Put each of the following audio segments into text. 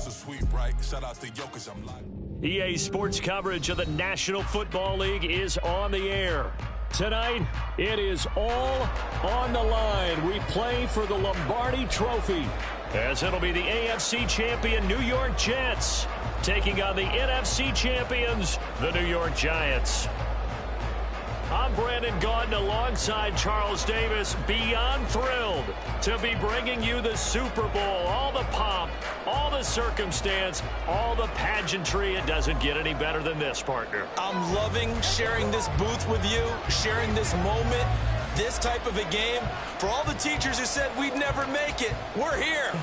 so sweet, right? Shout out to Jokic, I'm like. EA Sports coverage of the National Football League is on the air. Tonight, it is all on the line. We play for the Lombardi Trophy, as it'll be the AFC champion New York Jets taking on the NFC champions, the New York Giants. I'm Brandon Gaudin alongside Charles Davis, beyond thrilled to be bringing you the Super Bowl. All the pomp, all the circumstance, all the pageantry. It doesn't get any better than this, partner. I'm loving sharing this booth with you, sharing this moment, this type of a game. For all the teachers who said we'd never make it, we're here.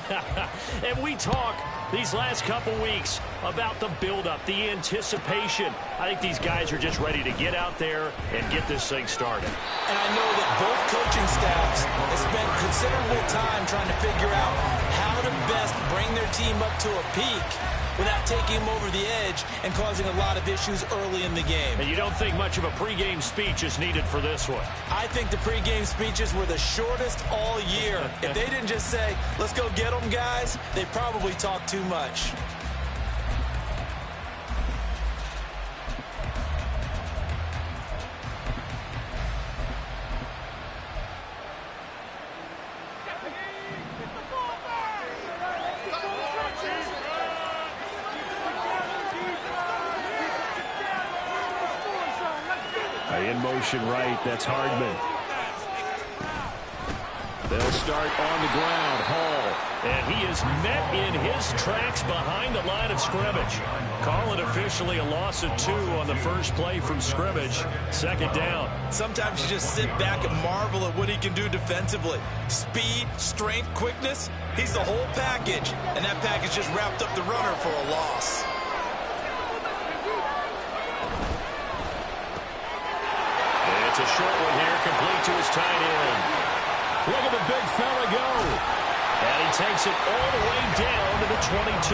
And we talk these last couple weeks about the buildup, the anticipation. I think these guys are just ready to get out there and get this thing started. And I know that both coaching staffs have spent considerable time trying to figure out how to best bring their team up to a peak without taking them over the edge and causing a lot of issues early in the game. And you don't think much of a pregame speech is needed for this one? I think the pregame speeches were the shortest all year. If they didn't just say, let's go get them, guys, they probably talked too much. In motion right, that's Hardman. They'll start on the ground, Hall. And he is met in his tracks behind the line of scrimmage. Call it officially a loss of 2 on the first play from scrimmage. Second down. Sometimes you just sit back and marvel at what he can do defensively. Speed, strength, quickness, he's the whole package. And that package just wrapped up the runner for a loss. It's a short one here, complete to his tight end. Look at the big fella go. And he takes it all the way down to the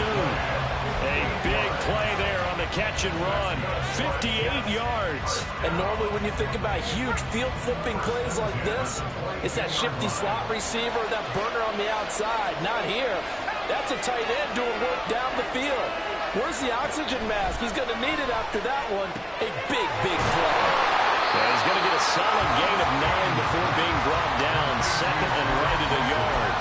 22. A big play there on the catch and run. 58 yards. And normally when you think about huge field flipping plays like this, it's that shifty slot receiver, that burner on the outside. Not here. That's a tight end doing work down the field. Where's the oxygen mask? He's going to need it after that one. A big, big play. Yeah, he's going to get a solid gain of 9 before being brought down. Second and right at a yard.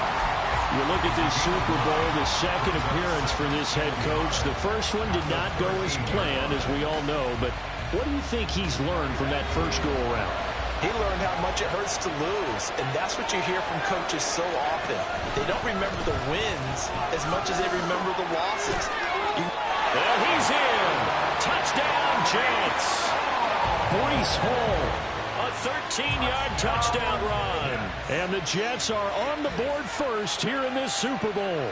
You look at this Super Bowl, the second appearance for this head coach. The first one did not go as planned, as we all know. But what do you think he's learned from that first go-around? He learned how much it hurts to lose, and that's what you hear from coaches so often. They don't remember the wins as much as they remember the losses. And he's in. Touchdown, Jets. Breece Hall, a 13-yard touchdown run. And the Jets are on the board first here in this Super Bowl.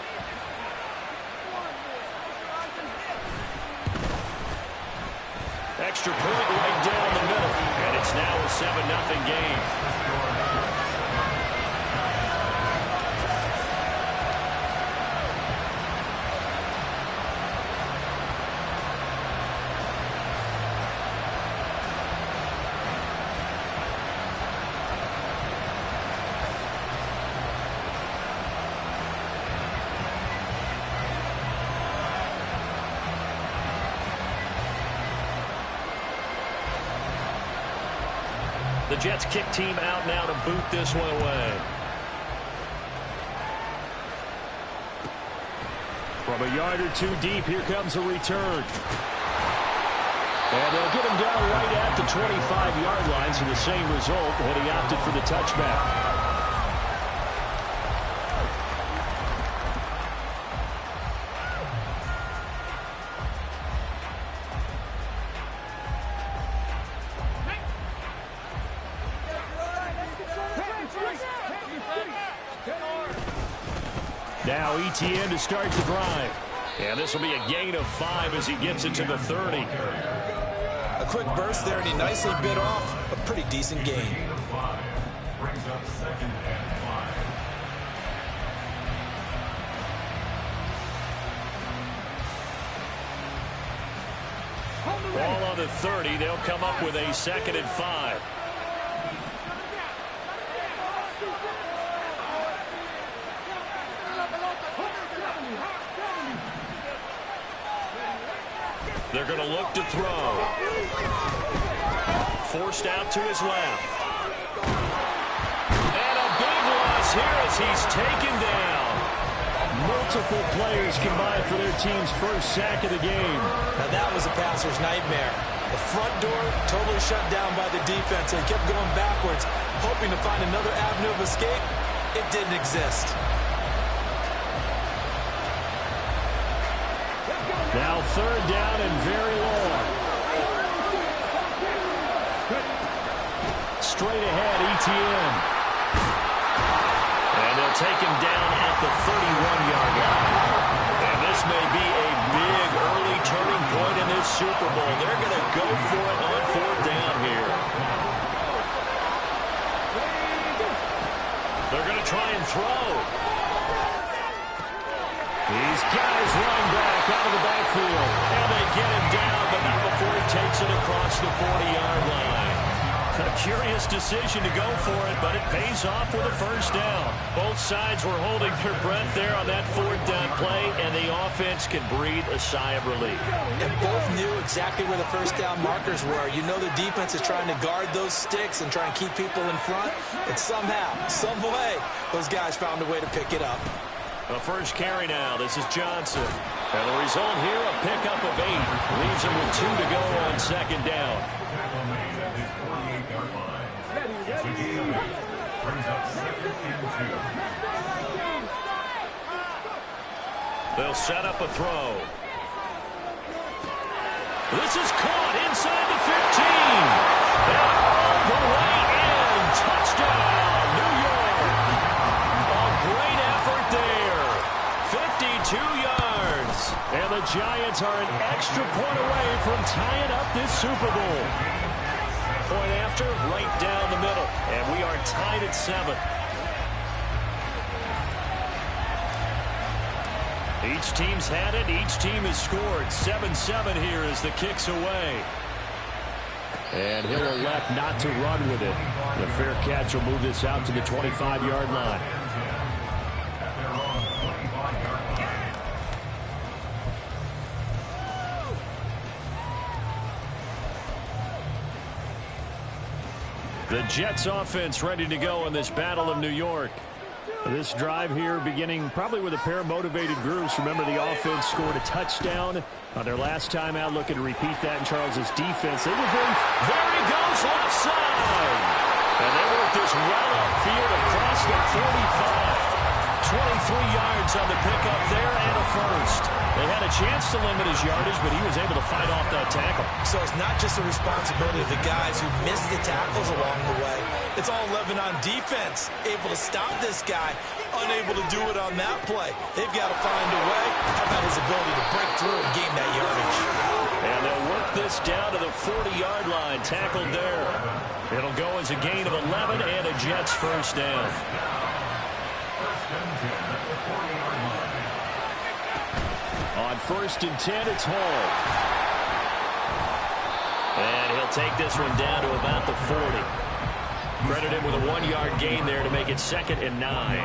Extra point right down the middle. And it's now a 7-0 game. The Jets kick team out now to boot this one away. From a yard or two deep, here comes a return. And they'll get him down right at the 25-yard line, so the same result when he opted for the touchback. Now ETN to start the drive. And this will be a gain of 5 as he gets it to the 30. A quick burst there, and he nicely bit off a pretty decent gain. Ball on the 30. They'll come up with a 2nd and 5. They're going to look to throw. Forced out to his left. And a big loss here as he's taken down. Multiple players combined for their team's first sack of the game. Now that was a passer's nightmare. The front door totally shut down by the defense. They kept going backwards, hoping to find another avenue of escape. It didn't exist. Now third down and very long. Straight ahead, ETN. And they'll take him down at the 31-yard line. And this may be a big early turning point in this Super Bowl. They're going to go for it on fourth down here. They're going to try and throw. These guys run back out of the backfield. And they get him down, but not before he takes it across the 40-yard line. A curious decision to go for it, but it pays off with a first down. Both sides were holding their breath there on that fourth down play, and the offense can breathe a sigh of relief. And both knew exactly where the first down markers were. You know the defense is trying to guard those sticks and try and keep people in front, but somehow, some way, those guys found a way to pick it up. The first carry now. This is Johnson. And the result here, a pickup of 8. Leaves him with 2 to go on second down. They'll set up a throw. This is caught inside the 15. And all the way in. Touchdown, New York. A great effort there. 52 yards. And the Giants are an extra point away from tying up this Super Bowl. Point after, right down the middle. And we are tied at 7. Each team's had it. Each team has scored. 7-7 here as the kick's away. And he'll elect not to run with it. The fair catch will move this out to the 25-yard line. The Jets offense ready to go in this Battle of New York. This drive here beginning probably with a pair of motivated groups. Remember, the offense scored a touchdown on their last time out, looking to repeat that in Charles's defense. They were very... There he goes, left side! And they work this well upfield across the 45. 23 yards on the pickup there and a first. They had a chance to limit his yardage, but he was able to fight off that tackle. So it's not just the responsibility of the guys who missed the tackles along the way. It's all 11 on defense, able to stop this guy, unable to do it on that play. They've got to find a way. How about his ability to break through and gain that yardage? And they'll work this down to the 40-yard line, tackled there. It'll go as a gain of 11 and a Jets first down. On 1st and 10, it's Hall. And he'll take this one down to about the 40. Credit him with a 1-yard gain there to make it 2nd and 9.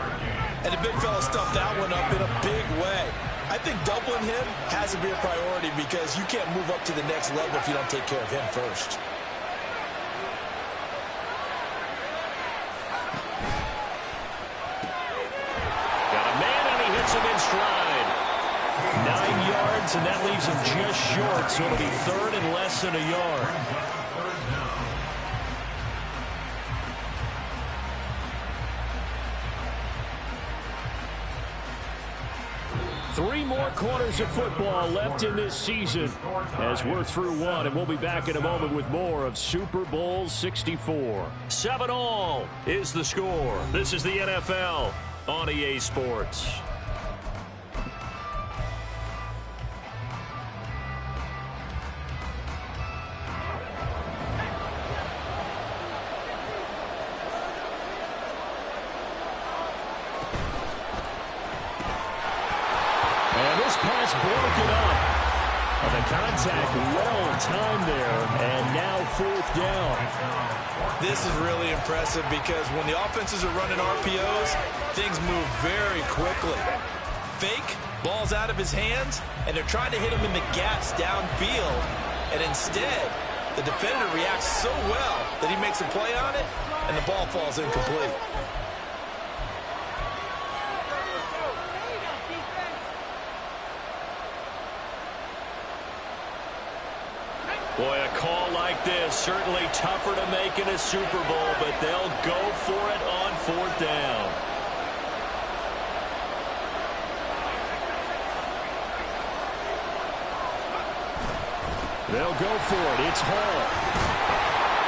And the big fella stuffed that one up in a big way. I think doubling him has to be a priority because you can't move up to the next level if you don't take care of him first. Got a man and he hits him in stride. 9 yards, and that leaves him just short, so it'll be 3rd and less than a yard. Three more quarters of football left in this season as we're through one, and we'll be back in a moment with more of Super Bowl 64. 7-all is the score. This is the NFL on EA Sports. Pass broken up. The contact well timed there, and now 4th down. This is really impressive because when the offenses are running RPOs, things move very quickly. Fake, Ball's out of his hands, and they're trying to hit him in the gaps downfield. And instead, the defender reacts so well that he makes a play on it, and the ball falls incomplete. Boy, a call like this, certainly tougher to make in a Super Bowl, but they'll go for it on 4th down. They'll go for it. It's Hall.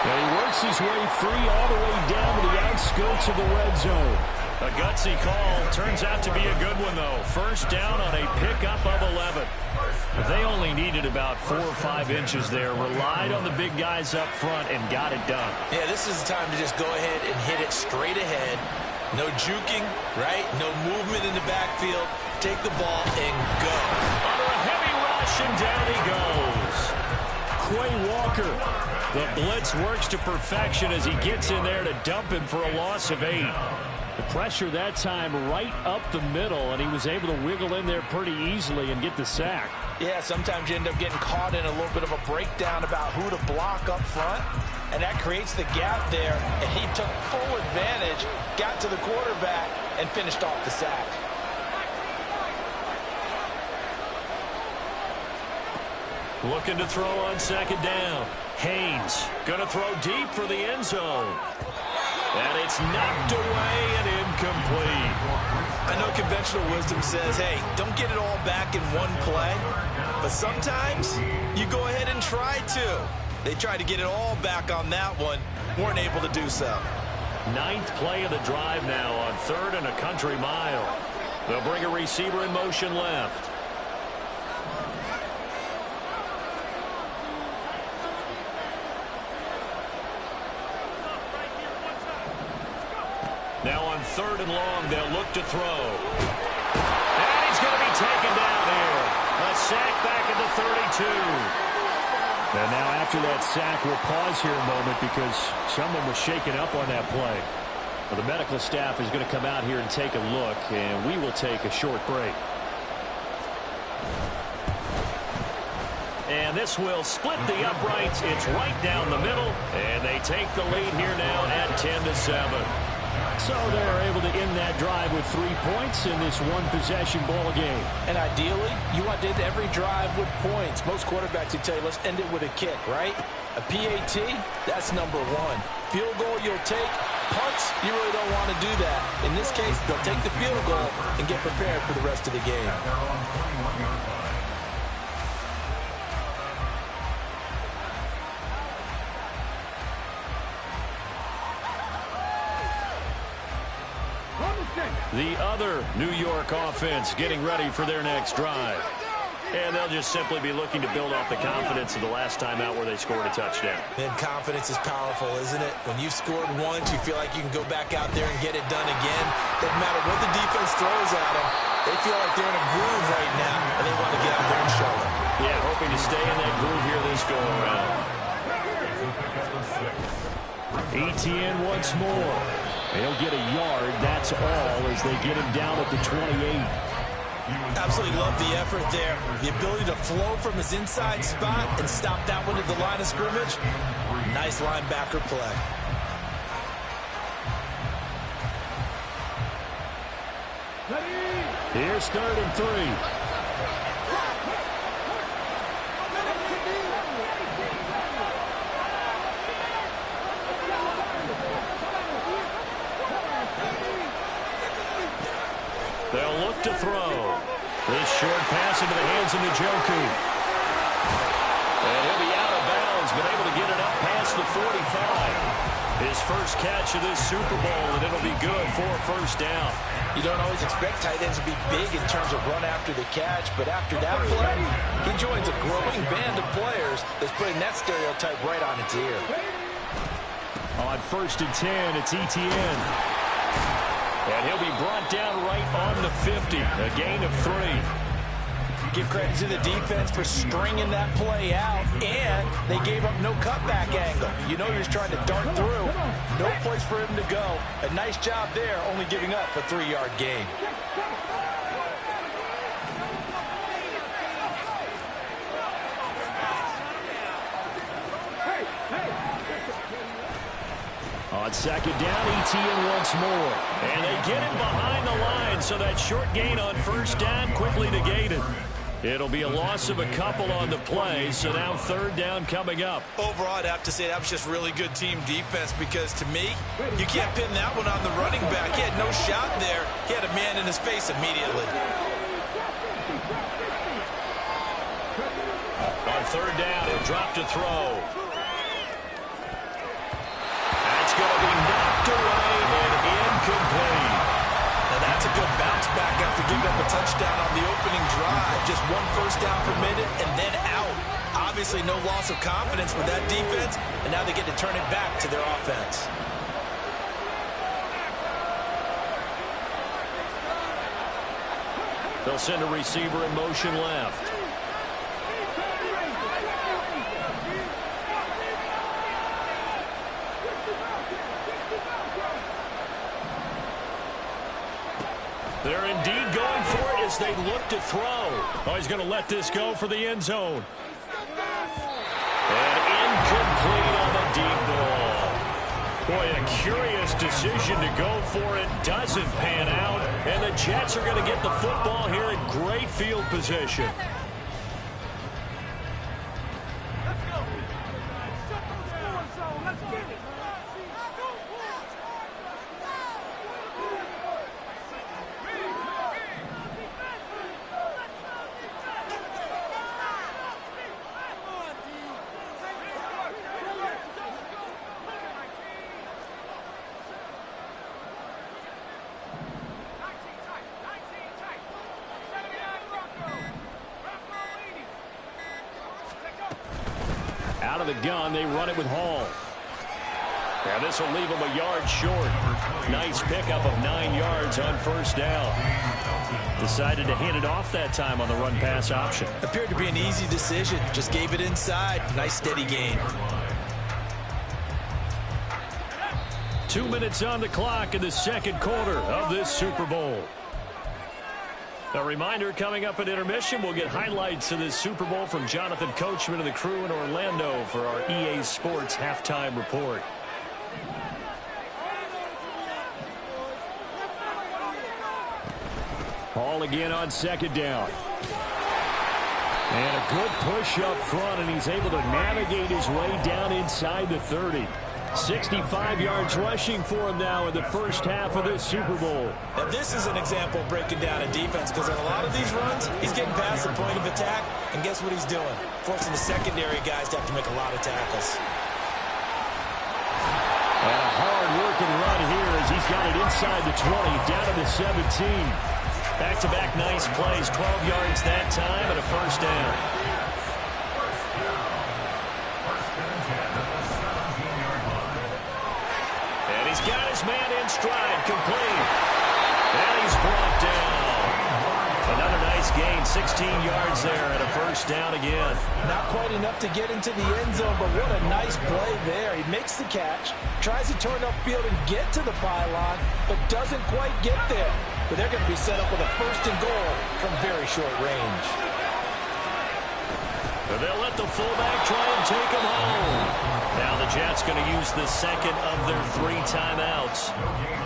And he works his way free all the way down to the outskirts of the red zone. A gutsy call. Turns out to be a good one, though. First down on a pickup of 11. But they only needed about 4 or 5 inches there. Relied on the big guys up front and got it done. Yeah, this is the time to just go ahead and hit it straight ahead. No juking, right? No movement in the backfield. Take the ball and go. Under a heavy rush, and down he goes. Quay Walker. The blitz works to perfection as he gets in there to dump him for a loss of 8. The pressure that time right up the middle, and he was able to wiggle in there pretty easily and get the sack. Yeah, sometimes you end up getting caught in a little bit of a breakdown about who to block up front, and that creates the gap there, and he took full advantage, got to the quarterback, and finished off the sack. Looking to throw on 2nd down. Haynes going to throw deep for the end zone. And it's knocked away and incomplete. I know conventional wisdom says, hey, don't get it all back in one play. But sometimes you go ahead and try to. They tried to get it all back on that one. Weren't able to do so. 9th play of the drive now on 3rd and a country mile. They'll bring a receiver in motion left. Now on 3rd and long, they'll look to throw. And he's going to be taken down here. A sack back at the 32. And now after that sack, we'll pause here a moment because someone was shaken up on that play. Well, the medical staff is going to come out here and take a look, and we will take a short break. And this will split the uprights. It's right down the middle, and they take the lead here now at 10-7. So they're able to end that drive with 3 points in this one-possession ball game. And ideally, you want to end every drive with points. Most quarterbacks would tell you, let's end it with a kick, right? A PAT, that's number 1. Field goal you'll take. Punts, you really don't want to do that. In this case, they'll take the field goal and get prepared for the rest of the game. The other New York offense getting ready for their next drive. And they'll just simply be looking to build off the confidence of the last time out where they scored a touchdown. And confidence is powerful, isn't it? When you've scored once, you feel like you can go back out there and get it done again. Doesn't matter what the defense throws at them. They feel like they're in a groove right now, and they want to get out there and show it. Yeah, hoping to stay in that groove here this go-around. Etienne once more. He'll get a yard, that's all, as they get him down at the 28. Absolutely love the effort there. The ability to flow from his inside spot and stop that one at the line of scrimmage. Nice linebacker play. Here's 3rd and 3. They'll look to throw. This short pass into the hands of Njoku. And he'll be out of bounds, but able to get it up past the 45. His first catch of this Super Bowl, and it'll be good for a first down. You don't always expect tight ends to be big in terms of run after the catch, but after that play, he joins a growing band of players that's putting that stereotype right on its ear. On 1st and 10, it's Etienne. And he'll be brought down right on the 50, a gain of 3. Give credit to the defense for stringing that play out, and they gave up no cutback angle. You know he was trying to dart through. No place for him to go. A nice job there, only giving up a 3-yard gain. On second down, ETN once more. And they get him behind the line, so that short gain on first down quickly negated. It'll be a loss of a couple on the play, so now third down coming up. Overall, I'd have to say that was just really good team defense because, to me, you can't pin that one on the running back. He had no shot there. He had a man in his face immediately. On third down, he'll drop to throw. That's going to be knocked away and incomplete. Now that's a good bounce back after giving up a touchdown on the opening drive. Just 1 first down permitted and then out. Obviously no loss of confidence with that defense, and now they get to turn it back to their offense. They'll send a receiver in motion left. They're indeed going for it as they look to throw. Oh, he's going to let this go for the end zone. And incomplete on the deep ball. Boy, a curious decision to go for it. Doesn't pan out. And the Jets are going to get the football here in great field position. Out of the gun, they run it with Hall. Now this will leave him a yard short. Nice pickup of 9 yards on first down. Decided to hand it off that time on the run-pass option. Appeared to be an easy decision. Just gave it inside. Nice steady gain. 2 minutes on the clock in the second quarter of this Super Bowl. A reminder, coming up at intermission, we'll get highlights of this Super Bowl from Jonathan Coachman and the crew in Orlando for our EA Sports halftime report. Hall again on second down. And a good push up front, and he's able to navigate his way down inside the 30. 65 yards rushing for him now in the first half of this Super Bowl. Now this is an example of breaking down a defense, because on a lot of these runs, he's getting past the point of attack, and guess what he's doing? Forcing the secondary guys to have to make a lot of tackles. And a hard-working run here as he's got it inside the 20, down to the 17. Back-to-back nice plays, 12 yards that time, and a first down. And he's got his man in stride, complete. And he's brought down. Another nice gain, 16 yards there, and a first down again. Not quite enough to get into the end zone, but what a nice play there. He makes the catch, tries to turn upfield and get to the pylon, but doesn't quite get there. But they're going to be set up with a first and goal from very short range. They'll let the fullback try and take him home. Now the Jets going to use the second of their 3 timeouts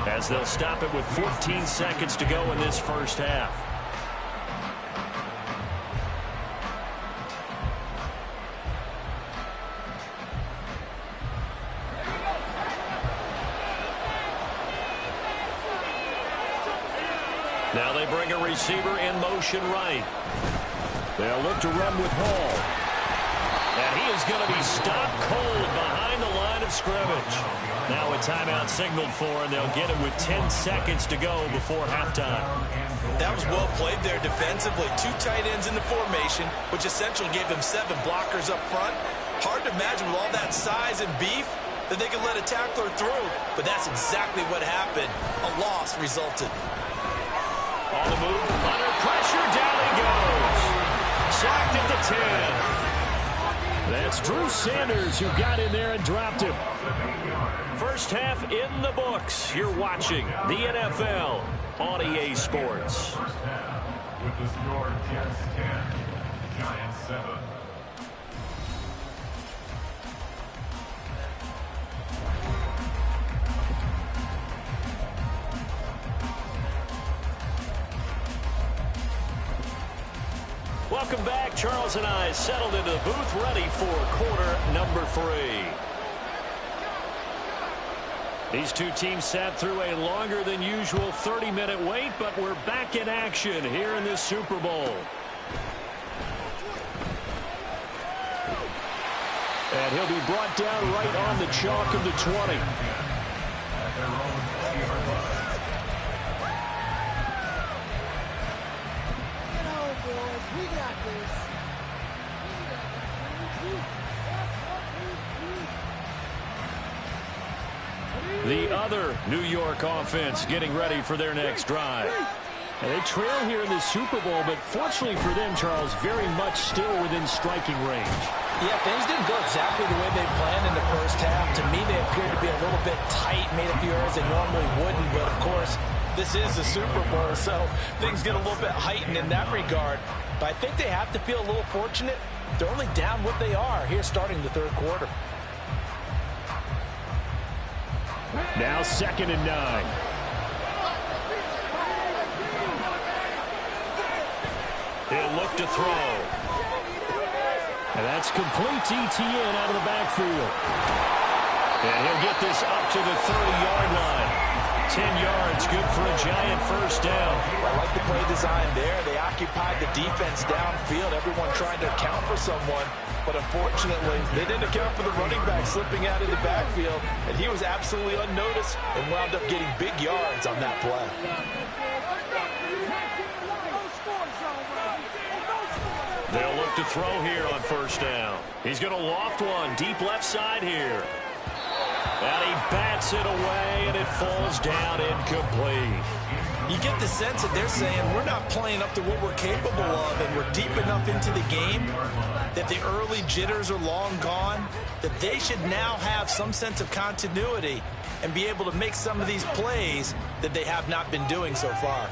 as they'll stop it with 14 seconds to go in this first half. Now they bring a receiver in motion right. They'll look to run with Hall. And he is going to be stopped cold behind the line of scrimmage. Now a timeout signaled for, and they'll get it with 10 seconds to go before halftime. That was well played there defensively. 2 tight ends in the formation, which essentially gave them 7 blockers up front. Hard to imagine with all that size and beef that they could let a tackler through. But that's exactly what happened. A loss resulted. On the move, under pressure, down he goes. Sacked at the 10. That's Drew Sanders who got in there and dropped him. First half in the books. You're watching the NFL on EA Sports. With the score, Jets 10, Giants 7. welcome back. Charles and I settled into the booth, ready for quarter number 3. These two teams sat through a longer than usual 30-minute wait, but we're back in action here in this Super Bowl. And he'll be brought down right on the chalk of the 20. The other New York offense getting ready for their next drive. And they trail here in this Super Bowl, but fortunately for them, Charles, very much still within striking range. Yeah, things didn't go exactly the way they planned in the first half. To me, they appeared to be a little bit tight, made a few errors they normally wouldn't. But, of course, this is the Super Bowl, so things get a little bit heightened in that regard. But I think they have to feel a little fortunate. They're only down what they are here starting the third quarter. Now 2nd and 9. He'll look to throw. And that's complete to ETN out of the backfield. And he'll get this up to the 30-yard line. 10 yards, good for a Giant first down. I like the play design there. They occupied the defense downfield, everyone trying to account for someone. But unfortunately, they didn't account for the running back slipping out of the backfield. And he was absolutely unnoticed and wound up getting big yards on that play. They'll look to throw here on first down. He's going to loft one deep left side here. And he bats it away, and it falls down incomplete. You get the sense that they're saying we're not playing up to what we're capable of, and we're deep enough into the game that the early jitters are long gone, that they should now have some sense of continuity and be able to make some of these plays that they have not been doing so far.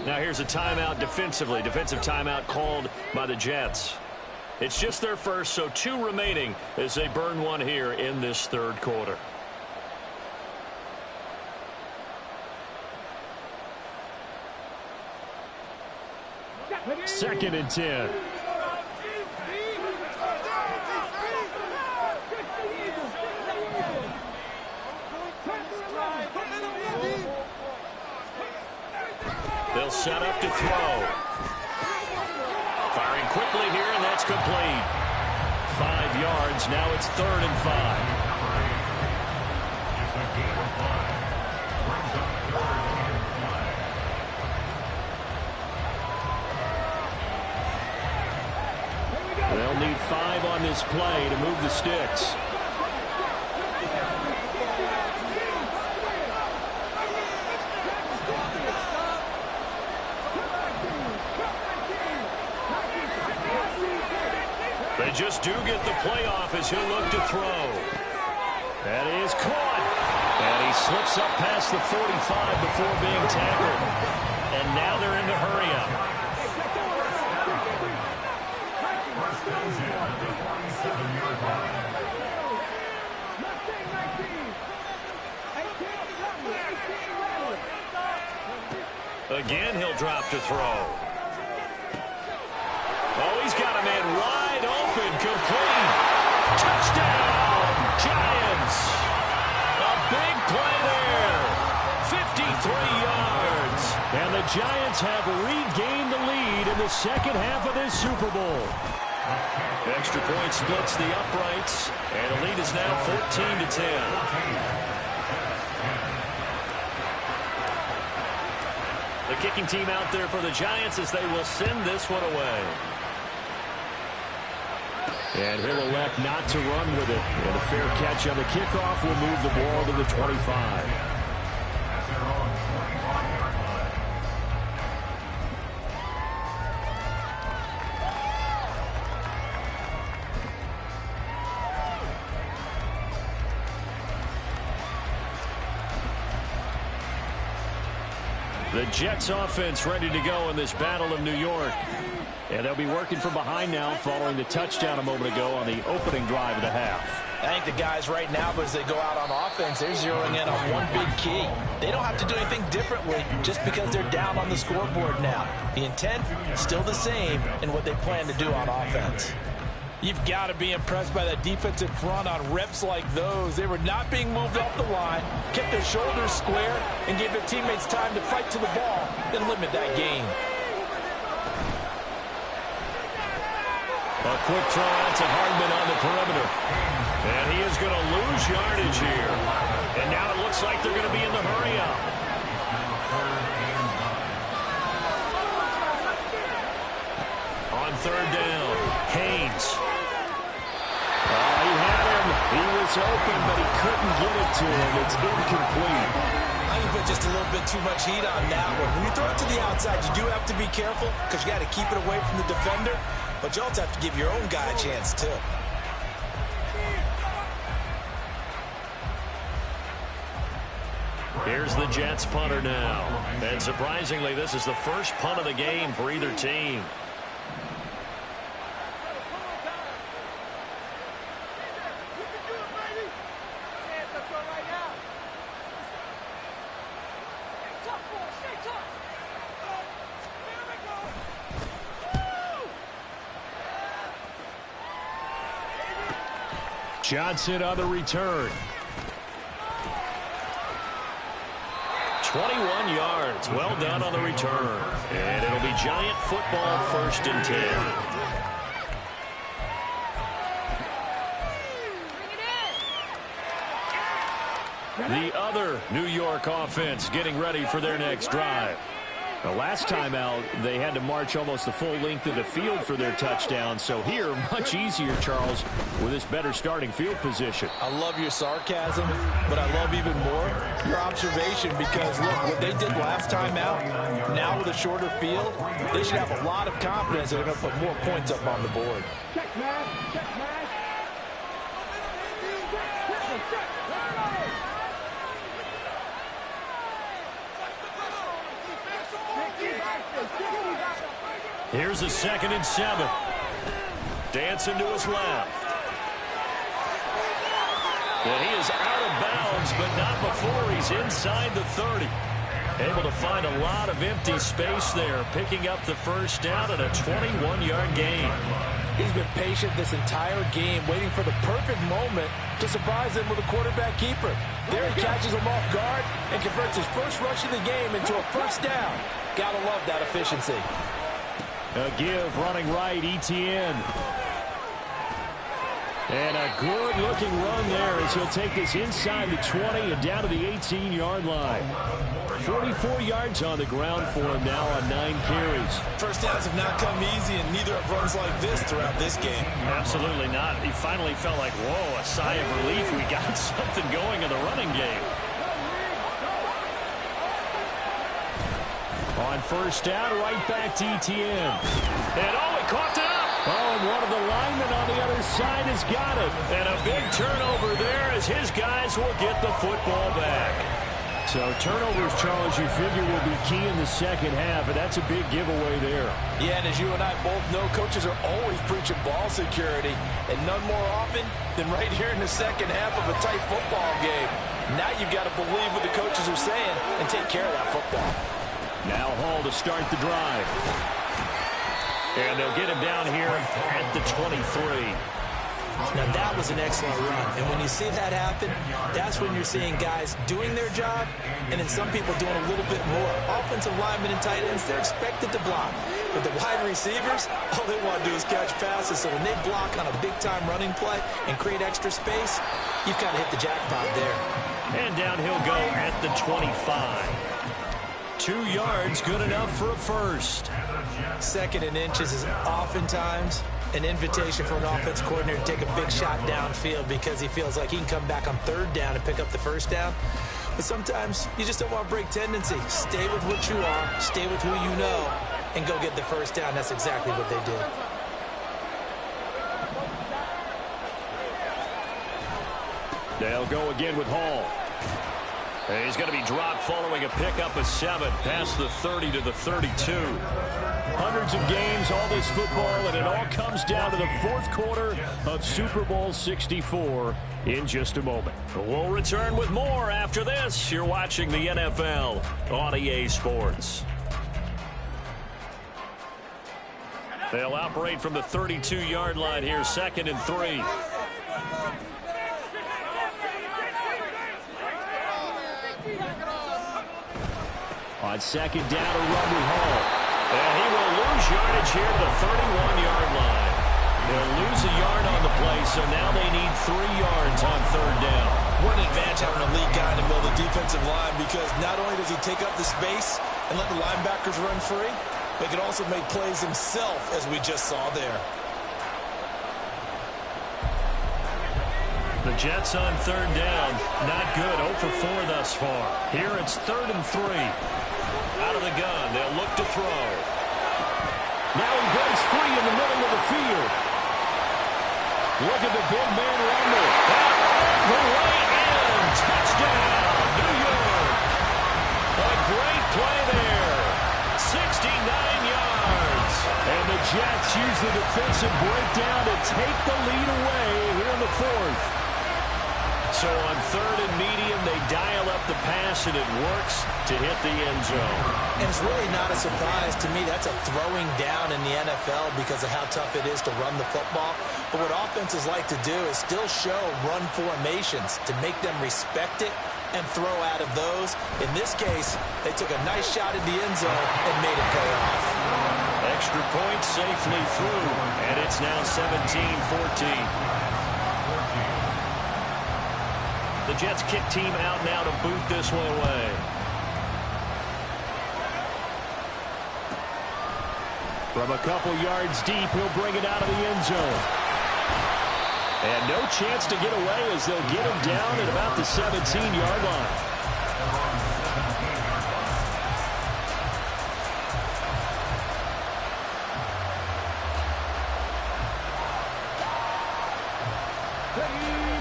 Now here's a timeout defensively. Defensive timeout called by the Jets. It's just their first, so 2 remaining as they burn one here in this third quarter. Second and 10. They'll set up to throw. Firing quickly here, and that's complete. 5 yards. Now it's 3rd and 5. They'll need 5 on this play to move the sticks. They just do get the playoff as he'll look to throw. That is caught. And he slips up past the 45 before being tackled. And now they're in the hurry-up. Again, he'll drop to throw. Oh, he's got a man wide open, complete. Touchdown, Giants. A big play there. 53 yards. And the Giants have regained the lead in the second half of this Super Bowl. Extra point splits the uprights, and the lead is now 14-10. The kicking team out there for the Giants as they will send this one away. And he'll elect not to run with it. And a fair catch on the kickoff will move the ball to the 25. The Jets offense ready to go in this battle of New York. And they'll be working from behind now following the touchdown a moment ago on the opening drive of the half. I think the guys right now, as they go out on offense, they're zeroing in on one big key. They don't have to do anything differently just because they're down on the scoreboard now. The intent is still the same in what they plan to do on offense. You've got to be impressed by that defensive front on reps like those. They were not being moved off the line, kept their shoulders square, and gave their teammates time to fight to the ball, then limit that gain. A quick throw out to Hardman on the perimeter. And he is going to lose yardage here. And now it looks like they're going to be in the hurry-up. On third down, Haynes. He had him. He was open, but he couldn't get it to him. It's incomplete. I think put just a little bit too much heat on that one. When you throw it to the outside, you do have to be careful because you got to keep it away from the defender. But you also have to give your own guy a chance, too. Here's the Jets punter now. And surprisingly, this is the first punt of the game for either team. Johnson on the return. 21 yards. Well done on the return. And it'll be Giant football, 1st and 10. The other New York offense getting ready for their next drive. The last time out, they had to march almost the full length of the field for their touchdown. So here, much easier, Charles, with this better starting field position. I love your sarcasm, but I love even more your observation because, look, what they did last time out, now with a shorter field, they should have a lot of confidence that they're going to put more points up on the board. Here's a 2nd and 7. Dancing to his left. And he is out of bounds, but not before he's inside the 30. Able to find a lot of empty space there, picking up the first down and a 21-yard gain. He's been patient this entire game, waiting for the perfect moment to surprise them with a quarterback keeper. There he catches him off guard and converts his first rush of the game into a first down. Gotta love that efficiency. A give running right, Etienne. And a good-looking run there as he'll take this inside the 20 and down to the 18-yard line. 44 yards on the ground for him now on 9 carries. First downs have not come easy, and neither have runs like this throughout this game. Absolutely not. He finally felt like, whoa, a sigh of relief. We got something going in the running game. On first down, right back to Etienne. And he caught it up. Oh, and one of the linemen on the other side has got it. And a big turnover there as his guys will get the football back. So turnovers, Charles, you figure will be key in the second half, and that's a big giveaway there. Yeah, and as you and I both know, coaches are always preaching ball security, and none more often than right here in the second half of a tight football game. Now you've got to believe what the coaches are saying and take care of that football. Now Hall to start the drive. And they'll get him down here at the 23. Now that was an excellent run, and when you see that happen, that's when you're seeing guys doing their job, and then some people doing a little bit more. Offensive linemen and tight ends, they're expected to block. But the wide receivers, all they want to do is catch passes, so when they block on a big-time running play and create extra space, you've got to hit the jackpot there. And down he'll go at the 25. 2 yards, good enough for a first. 2nd and inches is oftentimes an invitation for an offense coordinator to take a big shot downfield because he feels like he can come back on 3rd down and pick up the first down. But sometimes you just don't want to break tendency. Stay with what you are, stay with who you know, and go get the first down. That's exactly what they did. They'll go again with Hall. He's going to be dropped following a pickup of 7 past the 30 to the 32. Hundreds of games, all this football, and it all comes down to the fourth quarter of Super Bowl 64 in just a moment. We'll return with more after this. You're watching the NFL on EA Sports. They'll operate from the 32-yard line here, 2nd and 3. On 2nd down, a run with Hall. And he will lose yardage here to the 31-yard line. They'll lose a yard on the play, so now they need 3 yards on 3rd down. What an advantage having a lead guy in the middle of the defensive line, because not only does he take up the space and let the linebackers run free, but he can also make plays himself, as we just saw there. The Jets on 3rd down. Not good. 0 for 4 thus far. Here it's 3rd and 3. Out of the gun. They'll look to throw. Now he breaks free in the middle of the field. Look at the big man rumble. The way in. Touchdown, New York. A great play there. 69 yards. And the Jets use the defensive breakdown to take the lead away here in the 4th. So on 3rd and medium, they dial up the pass, and it works to hit the end zone. And it's really not a surprise to me. That's a throwing down in the NFL because of how tough it is to run the football. But what offenses like to do is still show run formations to make them respect it and throw out of those. In this case, they took a nice shot at the end zone and made it pay off. Extra point safely through, and it's now 17-14. The Jets kick team out now to boot this one away. From a couple yards deep, he'll bring it out of the end zone. And no chance to get away as they'll get him down at about the 17-yard line.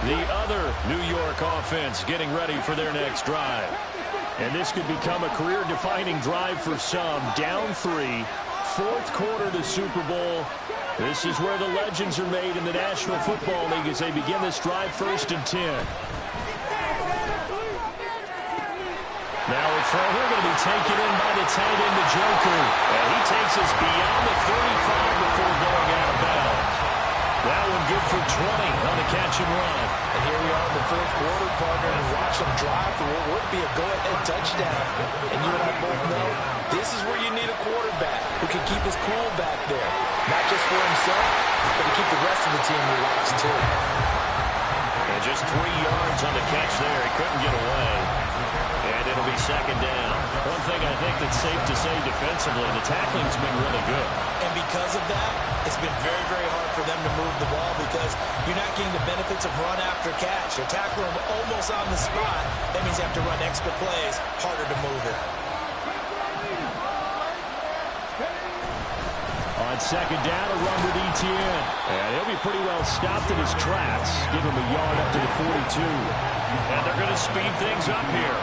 The other New York offense getting ready for their next drive. And this could become a career-defining drive for some. Down 3, 4th quarter of the Super Bowl. This is where the legends are made in the National Football League as they begin this drive 1st and 10. Now a throw here going to be taken in by the tight end, the Joker. And he takes us beyond the 35 before going out of bounds. That one good for 20 on the catch and run. And here we are in the 4th quarter, partner, and watch them drive for what would be a go-ahead touchdown. And you and I both know this is where you need a quarterback who can keep his cool back there. Not just for himself, but to keep the rest of the team relaxed too. And just 3 yards on the catch there. He couldn't get away. And it'll be 2nd down. One thing I think that's safe to say defensively, the tackling's been really good. And because of that, it's been very, very hard for them to move the ball because you're not getting the benefits of run after catch. You're tackling them almost on the spot. That means you have to run extra plays, harder to move it. On 2nd down, a run with Etienne. And he'll be pretty well stopped in his tracks. Give him a yard up to the 42. And they're going to speed things up here.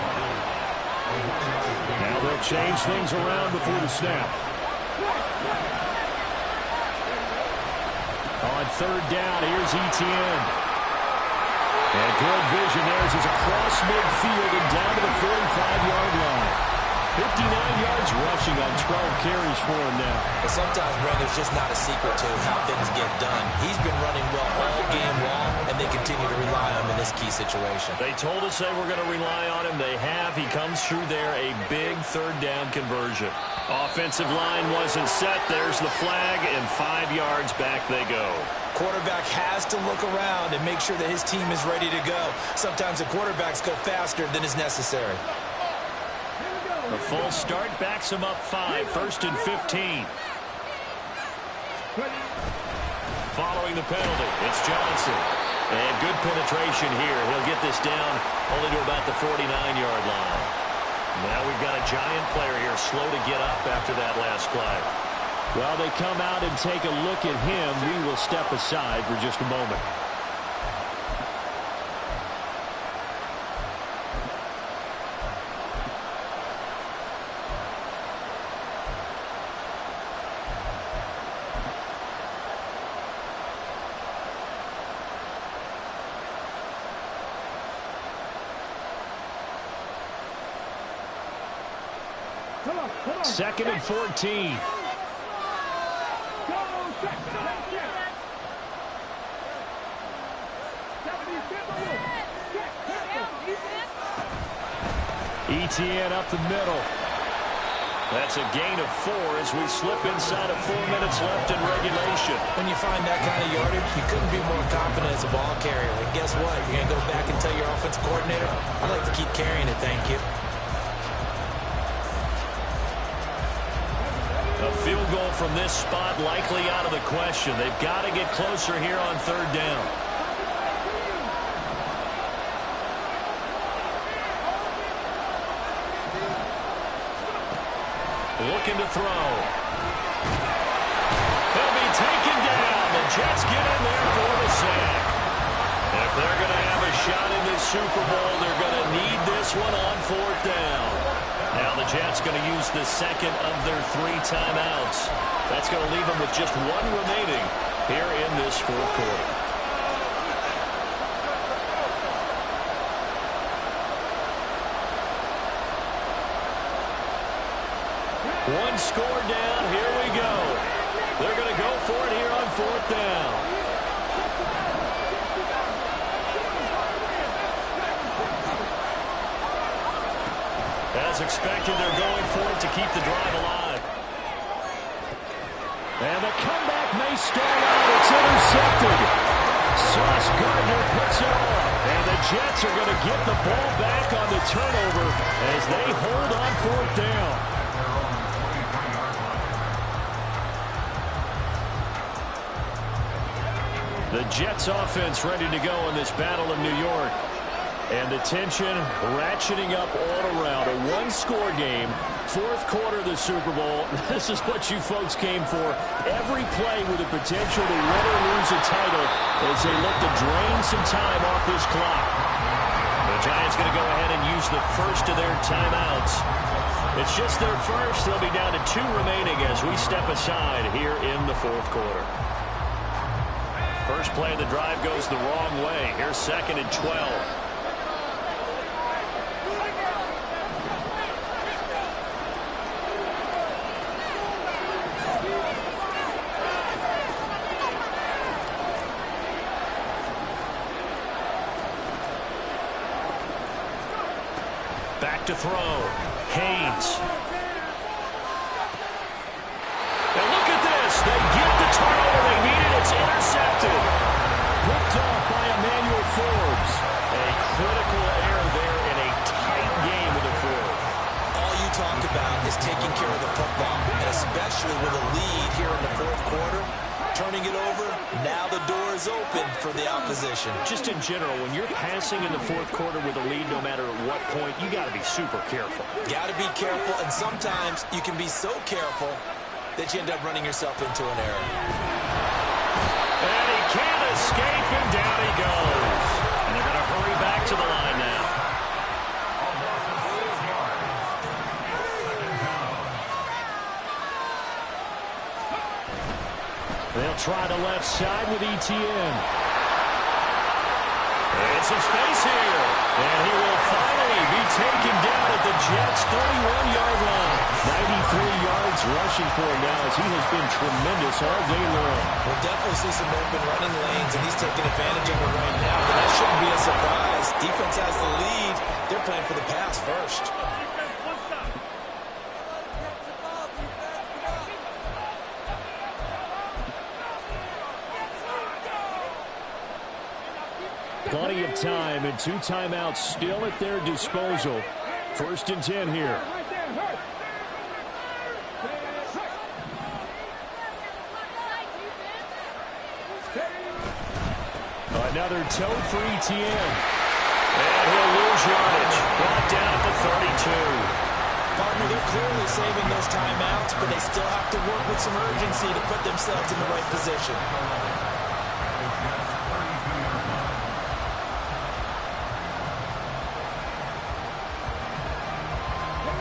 Now they'll change things around before the snap. On 3rd down, here's Etienne. And good vision there as he's across midfield and down to the 45-yard line. 59 yards rushing on 12 carries for him now. But sometimes, Brent, there's just not a secret to how things get done. He's been running well all game long, and they continue to rely on him in this key situation. They told us they were going to rely on him. They have. He comes through there, a big 3rd down conversion. Offensive line wasn't set. There's the flag, and 5 yards back they go. Quarterback has to look around and make sure that his team is ready to go. Sometimes the quarterbacks go faster than is necessary. The full start backs him up 5, 1st and 15. Following the penalty, it's Johnson. And good penetration here. He'll get this down only to about the 49-yard line. Now we've got a giant player here, slow to get up after that last play. Well, they come out and take a look at him. We will step aside for just a moment. 2nd and 14. ETN up the middle. That's a gain of 4 as we slip inside of 4 minutes left in regulation. When you find that kind of yardage, you couldn't be more confident as a ball carrier. And guess what? You're going to go back and tell your offensive coordinator, I'd like to keep carrying it, thank you. A field goal from this spot likely out of the question. They've got to get closer here on 3rd down. Looking to throw. He'll be taken down. The Jets get in there for the sack. If they're going to have a shot in this Super Bowl, they're going to need this one on 4th down. Now the Jets going to use the 2nd of their 3 timeouts. That's going to leave them with just 1 remaining here in this 4th quarter. One score down. Here we go. They're going to go for it here on 4th down. As expected, they're going for it to keep the drive alive. And the comeback may start out. It's intercepted. Sauce Gardner puts it on. And the Jets are going to get the ball back on the turnover as they hold on 4th down. The Jets offense ready to go in this Battle of New York. And the tension ratcheting up all around. A 1-score game. 4th quarter of the Super Bowl. This is what you folks came for. Every play with the potential to win or lose a title as they look to drain some time off this clock. The Giants going to go ahead and use the first of their timeouts. It's just their first. They'll be down to 2 remaining as we step aside here in the 4th quarter. First play of the drive goes the wrong way. Here's 2nd and 12. Back to throw. Haynes. And look at this. They get the turnover they needed. It's intercepted. Picked off by Emmanuel Forbes. A critical error there in a tight game with the 4th. All you talk about is taking care of the football, and especially with a lead here in the 4th quarter. Turning it over, now the door is open for the opposition. Just in general, when you're passing in the 4th quarter with a lead, no matter at what point, you got to be super careful. Got to be careful, and sometimes you can be so careful that you end up running yourself into an error. And he can't escape, and down he goes. And they're going to hurry back to the line now. They'll try the left side with ETN. And some space here. And he will finally be taken down at the Jets' 31-yard line. 93 yards rushing for him now as he has been tremendous all day long. We'll definitely see some open running lanes, and he's taking advantage of it right now. But that shouldn't be a surprise. Defense has the lead. They're playing for the pass first. Plenty of time and 2 timeouts still at their disposal. 1st and 10 here. Another toe for ETN. And he'll lose yardage. Brought down at the 32. Partner, they're clearly saving those timeouts, but they still have to work with some urgency to put themselves in the right position.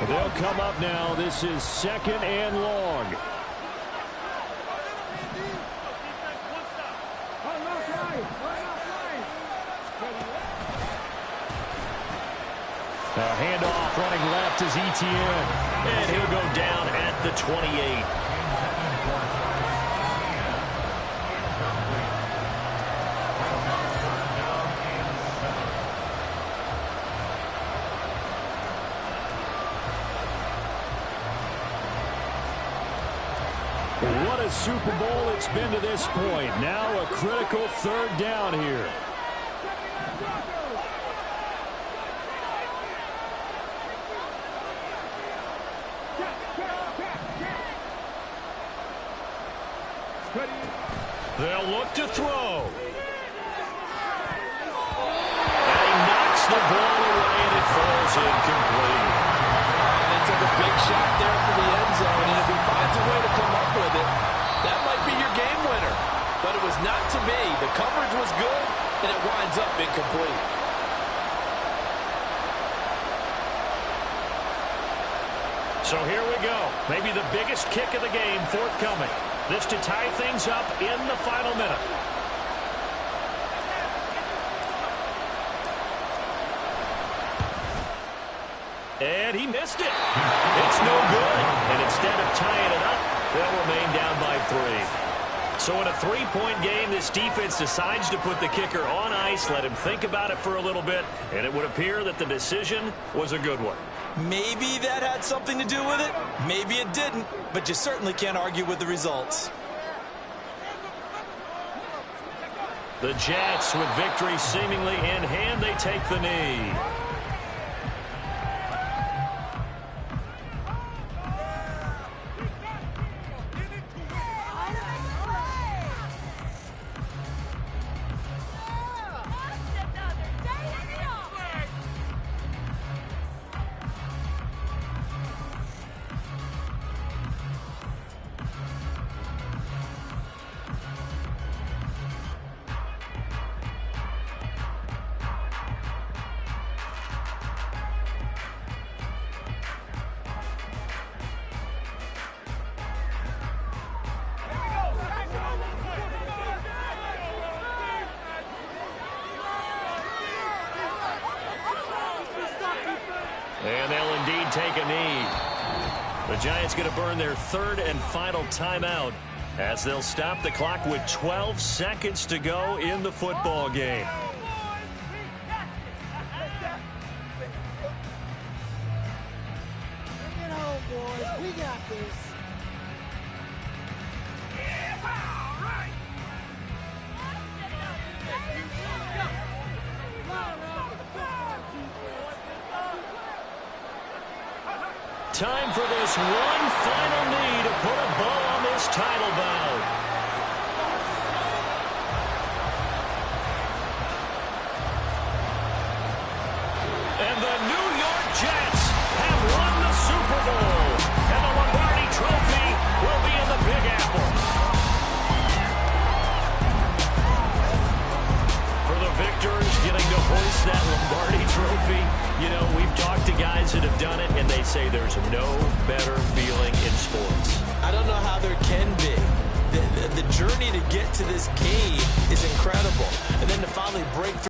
They'll come up now. This is 2nd and long. Handoff running left is Etienne. And he'll go down at the 28. What a Super Bowl it's been to this point. Now a critical third down here. They'll look to throw. And he knocks the ball away and it falls incomplete. They took a big shot there for the end zone, and if he finds a way to come up with it, that might be your game winner. But it was not to be. The coverage was good, and it winds up incomplete. So here we go. Maybe the biggest kick of the game forthcoming. This to tie things up in the final minute. And he missed it. It's no good. And instead of tying it up, they'll remain down by 3. So in a 3-point game, this defense decides to put the kicker on ice, let him think about it for a little bit, and it would appear that the decision was a good one. Maybe that had something to do with it. Maybe it didn't, but you certainly can't argue with the results. The Jets, with victory seemingly in hand, they take the knee. And they'll indeed take a knee. The Giants going to burn their third and final timeout as they'll stop the clock with 12 seconds to go in the football game. Bring it home, boys. We got this. Time for this one final knee to put a bow on this title bout. And the New York Jets have won the Super Bowl. And the Lombardi Trophy will be in the Big Apple. For the victors getting to hoist that Lombardi Trophy, you know, we've talked to guys that have done it, and they say there's no better feeling in sports. I don't know how there can be. The journey to get to this game is incredible. And then to finally break through.